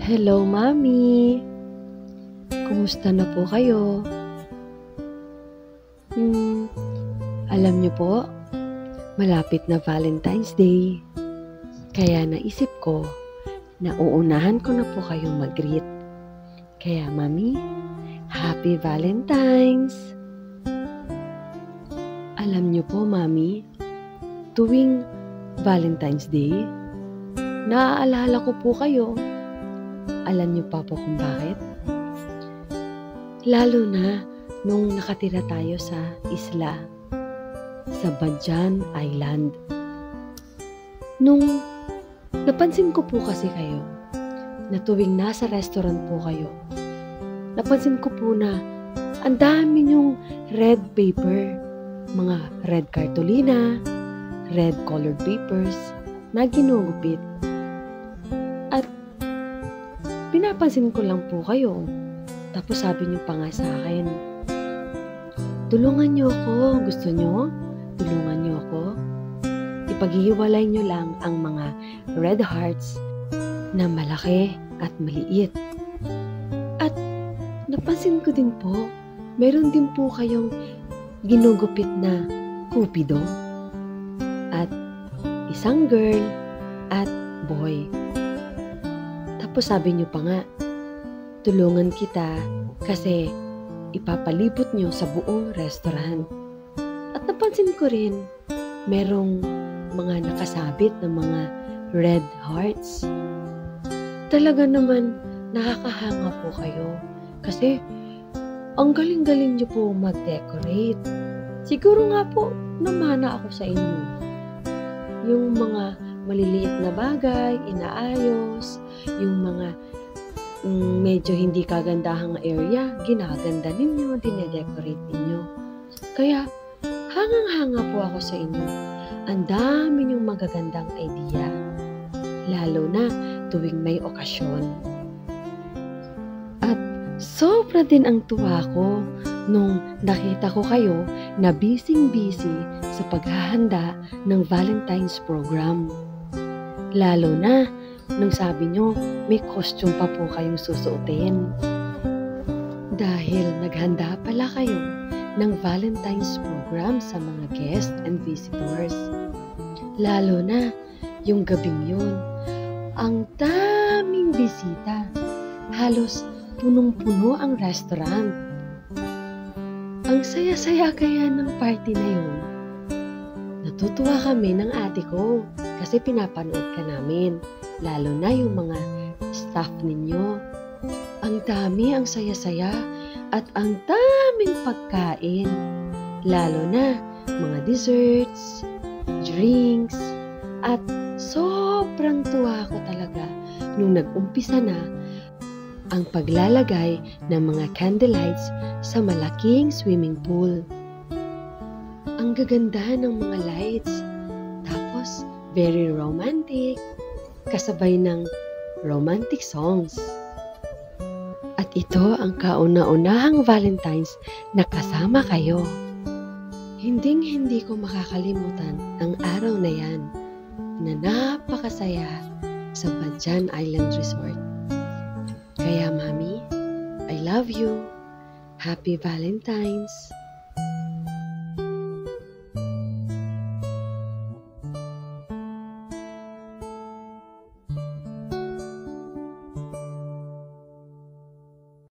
Hello, Mami! Kumusta na po kayo? Alam niyo po, malapit na Valentine's Day. Kaya naisip ko na uunahan ko na po kayong mag-greet. Kaya, Mami, Happy Valentine's! Alam niyo po, Mami, tuwing Valentine's Day, naaalala ko po kayo. Alam niyo pa po kung bakit? Lalo na nung nakatira tayo sa isla, sa Badjan Island. Nung napansin ko po kasi kayo, na tuwing nasa restaurant po kayo, napansin ko po na ang dami niyong red paper, mga red cartolina, red colored papers na ginugupit. At pinapansin ko lang po kayo. Tapos sabi niyo pa nga sa akin, tulungan niyo ako. Gusto niyo? Tulungan niyo ako. Ipaghihiwalay niyo lang ang mga red hearts na malaki at maliit. At napansin ko din po, meron din po kayong ginugupit na Cupido. At isang girl at boy. Tapos sabi niyo pa nga, tulungan kita kasi ipapalibot niyo sa buong restaurant. At napansin ko rin, merong mga nakasabit ng mga red hearts. Talaga naman, nakakahanga po kayo. Kasi, ang galing-galing niyo po mag-decorate. Siguro nga po, namana ako sa inyo. Yung mga maliliit na bagay, inaayos, yung mga medyo hindi kagandahang area, ginaganda ninyo, dinedecorate ninyo. Kaya, hangang-hanga po ako sa inyo. Ang dami niyong magagandang idea. Lalo na tuwing may okasyon. At sobra din ang tuwa ko nung nakita ko kayo na busy-busy sa paghahanda ng Valentine's program. Lalo na nung sabi nyo, may costume pa po kayong susuotin. Dahil naghanda pala kayo ng Valentine's program sa mga guests and visitors. Lalo na yung gabing yun, ang daming bisita. Halos punong-puno ang restaurant. Ang saya-saya kaya ng party na yun. Natutuwa kami ng ate ko kasi pinapanood ka namin. Lalo na yung mga staff ninyo. Ang dami, ang saya-saya, at ang daming pagkain. Lalo na mga desserts, drinks, at sobrang tuwa ko talaga nung nag-umpisa na ang paglalagay ng mga candlelights sa malaking swimming pool. Ang gaganda ng mga lights. Tapos, very romantic. Kasabay ng romantic songs. At ito ang kauna-unahang Valentine's na kasama kayo. Hinding-hindi ko makakalimutan ang araw na yan na napakasaya sa Badjan Island Resort. Kaya, Mami, I love you. Happy Valentine's!